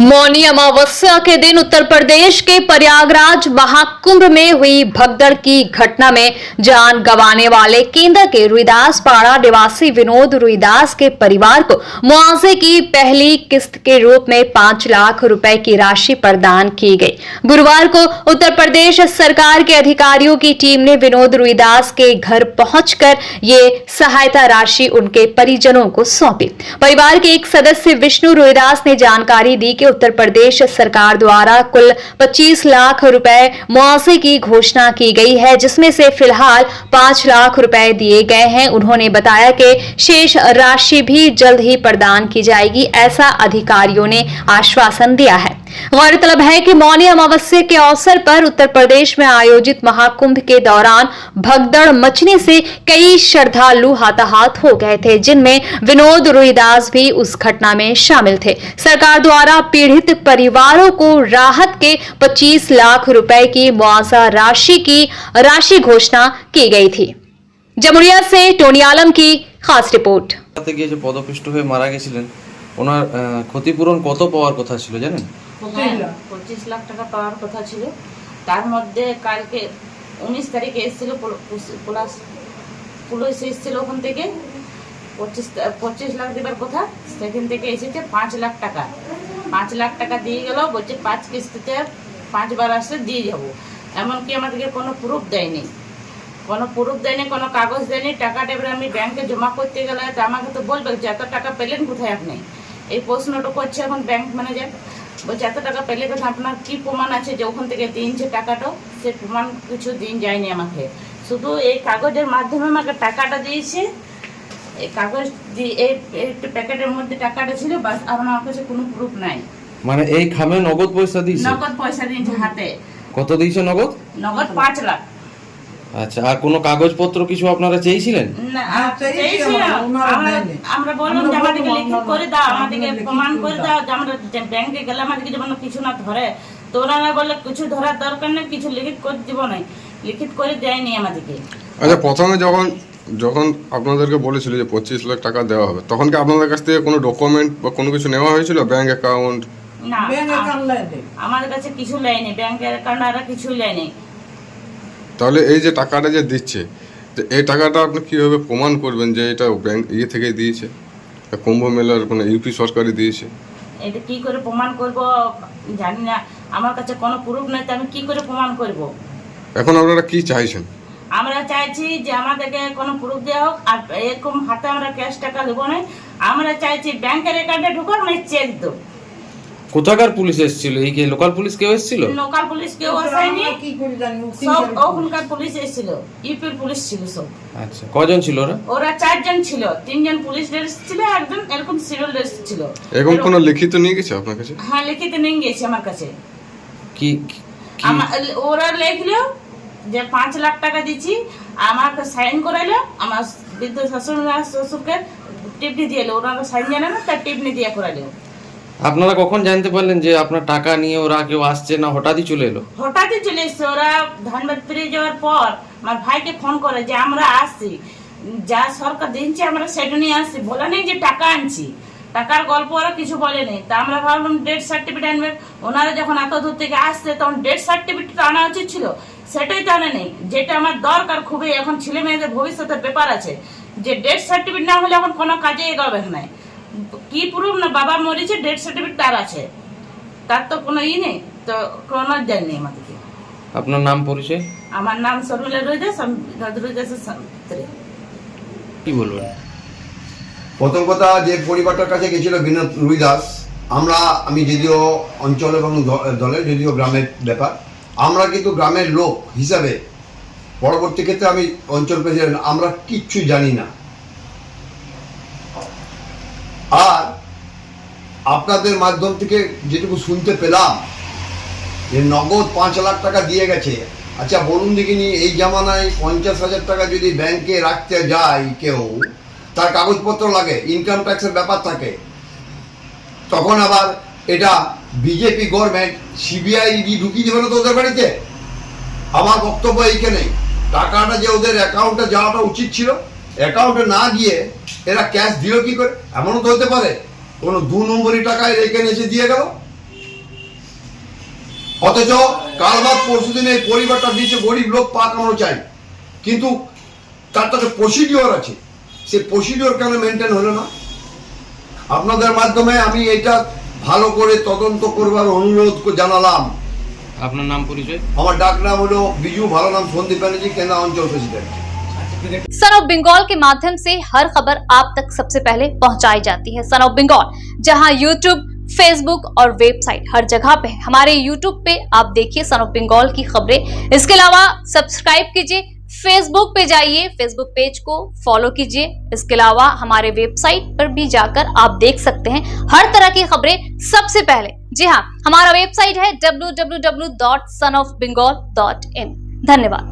मौनी अमावस्या के दिन उत्तर प्रदेश के प्रयागराज महाकुंभ में हुई भगदड़ की घटना में जान गंवाने वाले केंद्र के रुईदास पाड़ा निवासी विनोद रुईदास के परिवार को मुआवजे की पहली किस्त के रूप में 5 लाख रुपए की राशि प्रदान की गई। गुरुवार को उत्तर प्रदेश सरकार के अधिकारियों की टीम ने विनोद रुईदास के घर पहुंचकर ये सहायता राशि उनके परिजनों को सौंपी। परिवार के एक सदस्य विष्णु रुईदास ने जानकारी दी कि उत्तर प्रदेश सरकार द्वारा कुल 25 लाख रुपए मुआवजे की घोषणा की गई है, जिसमें से फिलहाल 5 लाख रुपए दिए गए हैं। उन्होंने बताया कि शेष राशि भी जल्द ही प्रदान की जाएगी, ऐसा अधिकारियों ने आश्वासन दिया है। गौरतलब है कि मौनी अमावस्या के अवसर पर उत्तर प्रदेश में आयोजित महाकुंभ के दौरान भगदड़ मचने से कई श्रद्धालु हताहत हो गए थे, जिनमें विनोद रुईदास भी उस घटना में शामिल थे। सरकार द्वारा पीड़ित परिवारों को राहत के 25 लाख रुपए की मुआवजा राशि घोषणा की गई थी। जमुरिया से टोनी आलम की खास रिपोर्ट। পদপিষ্ট হয়ে মারা গেছিলেন, ওনার ক্ষতিপূরণ কত পাওয়ার কথা ছিল জানেন? 25 লাখ টাকা পাওয়ার কথা ছিল। তার মধ্যে কালকে 19 তারিখে এসেছিল পুলিশ এসেছিল, ওখান থেকে 25 লাখ দেবার কথা, সেখান থেকে এসেছে 5 লাখ টাকা। 5 লাখ টাকা দিয়ে গেল, বলছে 5 কিস্তিতে 5 বার আসলে দিয়ে যাবো। এমনকি আমাদেরকে কোনো প্রুফ দেয়নি, কোনো কাগজ দেয়নি। টাকাটা এবার আমি ব্যাংকে জমা করতে গেলে তো আমাকে তো বলবে যে এত টাকা পেলেন কোথায় আপনি, এই প্রশ্নটা করছে এখন ব্যাংক ম্যানেজার। বলছে এত টাকা পেলে কোথায়, আপনার কি প্রমাণ আছে যে ওখান থেকে দিনছে টাকাটা? সে প্রমাণ কিছু দিন যায়নি আমাকে, শুধু এই কাগজের মাধ্যমে আমাকে টাকাটা দিয়েছে। এই কাগজ দিয়ে এই প্যাকেটের মধ্যে টাকাটা ছিল, বাস। আমার কাছে কোনো প্রুফ নাই। মানে এই খামে নগদ পয়সা দিয়েছে? নগদ পয়সা দিয়েছে হাতে। কত দিয়েছে নগদ? নগদ 5 লাখ। আচ্ছা, আর কোনো কাগজপত্র কিছু আপনারা চেয়েছিলেন? না, আমরা বললাম যে আমাদেরকে লিখিত করে দাও, আমাদেরকে প্রমাণ করে দাও যে আমরা ব্যাংকে গেলে আমাদেরকে যেমন কিছু না ধরে। তো ওনারা বললে কিছু ধরার দরকার নেই, কিছু লিখিত করে দিব না, লিখিত করে দেয়নি আমাদেরকে। আচ্ছা, প্রথমে যখন আপনাদেরকে বলেছিল যে 25 লাখ টাকা দেওয়া হবে, তখন কি আপনাদের কাছ থেকে কোনো ডকুমেন্ট বা কোনো কিছু নেওয়া হয়েছিল? Bank account? না, আমাদের কাছে কিছু নেয়নি, ব্যাংকের অ্যাকাউন্ট আর কিছুই নেয়নি। তাহলে এই যে টাকাটা যে দিচ্ছে, তো এই টাকাটা আপনি কিভাবে প্রমাণ করবেন যে এটা ব্যাংক থেকে দিয়েছে, কুম্ভ মেলার মানে ইউপি সরকারই দিয়েছে? এটা কি করে প্রমাণ করব জানি না, আমার কাছে কোনো প্রুফ নাই, তো আমি কি করে প্রমাণ করব? এখন আপনারা কি চাইছেন? আমরা চাইছি যে আমাদেরকে কোনো প্রুফ দেওয়া হোক, আর এরকম হাতে আমরা ক্যাশ টাকা দেবো না। আমরা চাইছি ব্যাংকের অ্যাকাউন্টে ঢুকার মানে চেক দো। কোথাকার পুলিশ এসেছিল? এই কি লোকাল পুলিশ কেউ এসেছিল? লোকাল পুলিশ কেউ আসেনি, সব ওখানকার পুলিশ এসেছিল, ইউপির পুলিশ ছিল সব। আচ্ছা, কজন ছিল ওরা? ওরা 4 জন ছিল, 3 জন পুলিশ ড্রেস ছিল, একজন এরকম সিভিল ড্রেস ছিল। এরকম কোনো লিখিত নিয়ে গেছে আপনার কাছে? হ্যাঁ, লিখিত নিয়ে গেছে আমার কাছে। কি ওরা লিখলো যে 5 লাখ টাকা দিচ্ছি, আমাকে সাইন করাইলো, আমার বৃদ্ধ শ্বশুরকে টিপনি দিয়ে এলো। ওনারা সাইন জানে না, তার টিপনি দিয়ে করাইলো। আপনারা কখন জানতে পারলেন যে আপনার টাকা নিয়ে ওরা কেউ আসছে না? হঠাৎই চলে এলো? হঠাৎই চলে এসছে। ওরা ধানবাদ পেরিয়ে যাওয়ার পর আমার ভাইকে ফোন করে যে আমরা আসছি, যা সরকার দিচ্ছে আমরা সেটা নিয়ে আসছি, বলে নেই যে টাকা আনছি। টাকার গল্প ওরা কিছু বলেনি। তা আমরা ভাবলাম ডেথ সার্টিফিকেট আনবে। ওনারা যখন এত দূর থেকে আসছে তখন ডেথ সার্টিফিকেট আনা উচিত ছিল, সেটাই তো আনে নেই, যেটা আমার দরকার খুবই। এখন ছেলে মেয়েদের ভবিষ্যতের ব্যাপার আছে, যে ডেথ সার্টিফিকেট না হলে এখন কোনো কাজে এগোবে না। কি প্রুফ না বাবা মরেছে, ডেথ সার্টিফিকেট তার আছে, তার তো কোনো নেই, তো কোনো দেয়নি আমাদেরকে। আপনার নাম পরিচয়? আমার নাম শর্মিলা রুইদাস, আমি রুইদাসের স্ত্রী। কি বলবেন? প্রথম কথা, যে পরিবারটার কাছে গেছিল বিনোদ রুইদাস, আমি যদিও অঞ্চল এবং দলের, যদিও গ্রামের ব্যাপার, আমরা কিন্তু গ্রামের লোক হিসাবে পরবর্তী ক্ষেত্রে আমি অঞ্চল প্রেসিডেন্ট, আমরা কিচ্ছু জানি না। আর আপনাদের মাধ্যম থেকে যেটুকু শুনতে পেলাম যে নগদ 5 লাখ টাকা দিয়ে গেছে। আচ্ছা বলুন দেখিনি, এই জামানায় 50,000 টাকা যদি ব্যাংকে রাখতে যায় কেউ, তার কাগজপত্র লাগে, ইনকাম ট্যাক্সের ব্যাপার থাকে। তখন আবার এটা বিজেপি গভর্নমেন্ট সিবিআই ঢুকিয়ে দেবে না তো ওদের বাড়িতে? আমার বক্তব্য এইখানেই, টাকাটা যে ওদের অ্যাকাউন্টে যাওয়াটা উচিত ছিল, অ্যাকাউন্টে না গিয়ে এরা ক্যাশ দিল কি করে? এমনও তো হতে পারে কোনো 2 নম্বরই টাকা এখানে এসে দিয়ে গেল, অথচ কাল বাদ পরশু দিনে এই পরিবারটা দিয়েছে গরিব লোক পা কামানো চাই, কিন্তু তার তো প্রসিডিওর আছে, সেই প্রসিডিওর কেন মেনটেন হলো না? আপনাদের মাধ্যমে আমি এটা ভালো করে তদন্ত করবার অনুরোধ জানালাম। আপনার নাম পরিচয়? আমার ডাক নাম হলো বিজু, ভালো নাম সন্দীপ ব্যানার্জি, কেন্দ্র অঞ্চল প্রেসিডেंट। सन ऑफ बंगाल के माध्यम से हर खबर आप तक सबसे पहले पहुंचाई जाती है। सन ऑफ बंगाल जहां यूट्यूब, फेसबुक और वेबसाइट हर जगह पे है। हमारे यूट्यूब पे आप देखिए सन ऑफ बंगाल की खबरें। इसके अलावा सब्सक्राइब कीजिए, फेसबुक पे जाइए, फेसबुक पेज को फॉलो कीजिए। इसके अलावा हमारे वेबसाइट पर भी जाकर आप देख सकते हैं हर तरह की खबरें सबसे पहले। जी हाँ, हमारा वेबसाइट है www.sonofbengal.in। धन्यवाद।